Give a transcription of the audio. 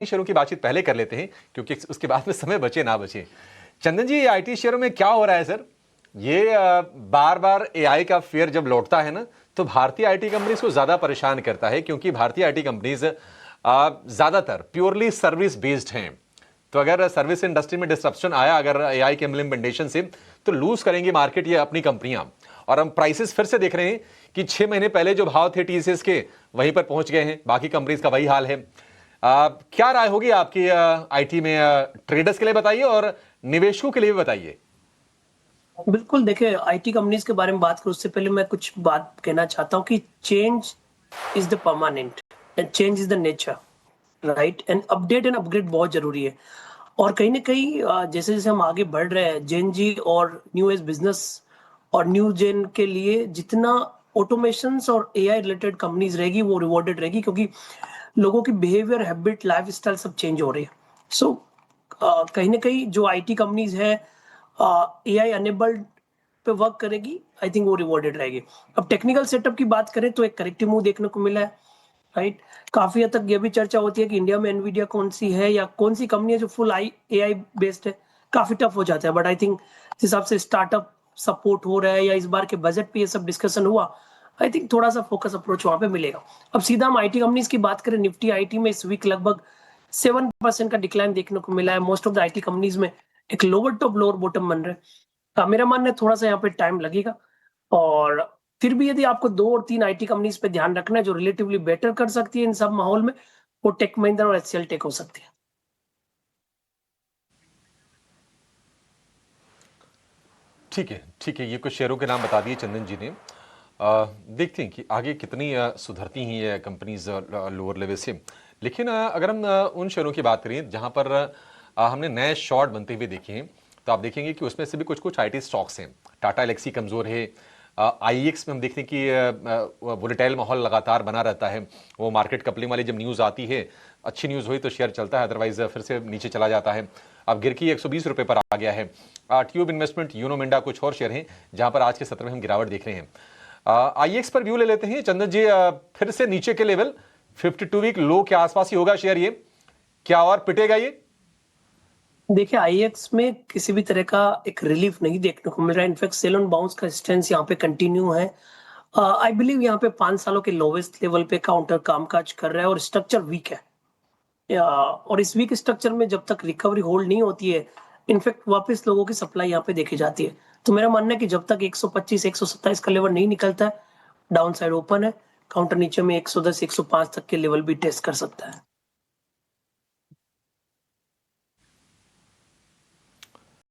शेयरों की बातचीत पहले कर लेते हैं क्योंकि उसके बाद में समय बचे ना बचे। चंदन जी, आईटी शेयरों में क्या हो रहा है सर? ये बार बार एआई का फेयर जब लौटता है ना, तो भारतीय आईटी कंपनीज को ज्यादा परेशान करता है क्योंकि भारतीय आईटी कंपनीज ज्यादातर प्योरली सर्विस बेस्ड हैं। तो अगर सर्विस इंडस्ट्री में डिसरप्शन आया अगर एआई के इम्प्लीमेंटेशन से, तो लूज करेंगी मार्केट ये अपनी कंपनियां। और हम प्राइसेस फिर से देख रहे हैं कि 6 महीने पहले जो भाव थे टीसीएस के, वहीं पर पहुंच गए हैं। बाकी कंपनीज का वही हाल है। क्या राय होगी आपकी आईटी में? ट्रेडर्स के लिए बताइए और निवेशकों के लिए भी बताइए। बिल्कुल, देखिए आईटी कंपनीज के बारे में बात करूं उससे पहले मैं कुछ बात कहना चाहता हूं कि change is the permanent and change is the nature, right? And update and upgrade बहुत जरूरी है। और कहीं ना कहीं जैसे जैसे हम आगे बढ़ रहे हैं, जेन जी और न्यू एज बिजनेस और न्यू जेन के लिए जितना ऑटोमेशन और एआई रिलेटेड कंपनीज रहेगी वो रिवॉर्डेड रहेगी, क्योंकि लोगों की बिहेवियर, हैबिट, लाइफस्टाइल सब चेंज हो रही है। सो कहीं ना कहीं जो आईटी कंपनीज है एआई अनेबल्ड पे वर्क करेगी, आई थिंक वो रिवॉर्डेड रहेगी। अब टेक्निकल सेटअप की बात करें तो एक करेक्टिव मूव देखने को मिला है, राइट? काफी हद तक ये भी चर्चा होती है कि इंडिया में एनवीडिया कौन सी है या कौन सी कंपनी है जो फुल एआई बेस्ड है। काफी टफ हो जाता है, बट आई थिंक जिस हिसाब से स्टार्टअप सपोर्ट हो रहा है या इस बार के बजट पे ये सब डिस्कशन हुआ, आई थिंक थोड़ा सा फोकस अप्रोच वहां पे मिलेगा। अब सीधा हम आईटी कंपनीज की बात करें, निफ्टी आईटी में इस वीक लगभग 7% का डिक्लाइन देखने को मिला है। Most of the IT companies में एक लोअर टॉप लोअर बॉटम बन रहे हैं। मेरा मानना है थोड़ा सा यहाँ पे टाइम लगेगा, और फिर भी यदि आपको 2 और 3 आईटी कंपनीज पे ध्यान रखना है जो रिलेटिवली बेटर कर सकती है इन सब माहौल में, वो टेक महिंद्रा और एचसीएल टेक हो सकती है। ठीक है, ठीक है। ये कुछ शेयरों के नाम बता दिए चंदन जी ने। देखते हैं कि आगे कितनी सुधरती हैं ये कंपनीज लोअर लेवल से। लेकिन अगर हम उन शेयरों की बात करें जहां पर हमने नए शॉर्ट बनते हुए देखे हैं, तो आप देखेंगे कि उसमें से भी कुछ कुछ आईटी स्टॉक्स हैं। टाटा एलेक्सी कमजोर है। आईएक्स में हम देखते हैं कि वोलेटाइल माहौल लगातार बना रहता है। वो मार्केट कपलिंग वाली जब न्यूज़ आती है, अच्छी न्यूज़ हुई तो शेयर चलता है, अदरवाइज फिर से नीचे चला जाता है। अब गिर की 120 रुपए पर आ गया है। ट्यूब इन्वेस्टमेंट, यूनो मिंडा कुछ और शेयर हैं जहां पर आज के सत्र में हम गिरावट देख रहे हैं। आईएक्स पर व्यू ले लेते हैं चंदन जी। फिर से नीचे के लेवल 52 वीक लो के आसपास ही होगा शेयर, ये क्या और पिटेगा ये? देखिए आईएक्स में किसी भी तरह का एक रिलीफ नहीं देखने को मिल रहा है। इनफैक्ट सेल ऑन बाउंस का स्टेंस यहाँ पे कंटिन्यू है। आई बिलीव यहाँ पे 5 सालों के लोवेस्ट लेवल पे काउंटर कामकाज कर रहा है और स्ट्रक्चर वीक है। और इस वीक स्ट्रक्चर में जब तक रिकवरी होल्ड नहीं होती है, इनफैक्ट वापस लोगों की सप्लाई यहाँ पे देखी जाती है। तो मेरा मानना है कि जब तक 125 127 का लेवल नहीं निकलता है, डाउन साइड ओपन है। काउंटर नीचे में 110 105 तक के लेवल भी टेस्ट कर सकता है।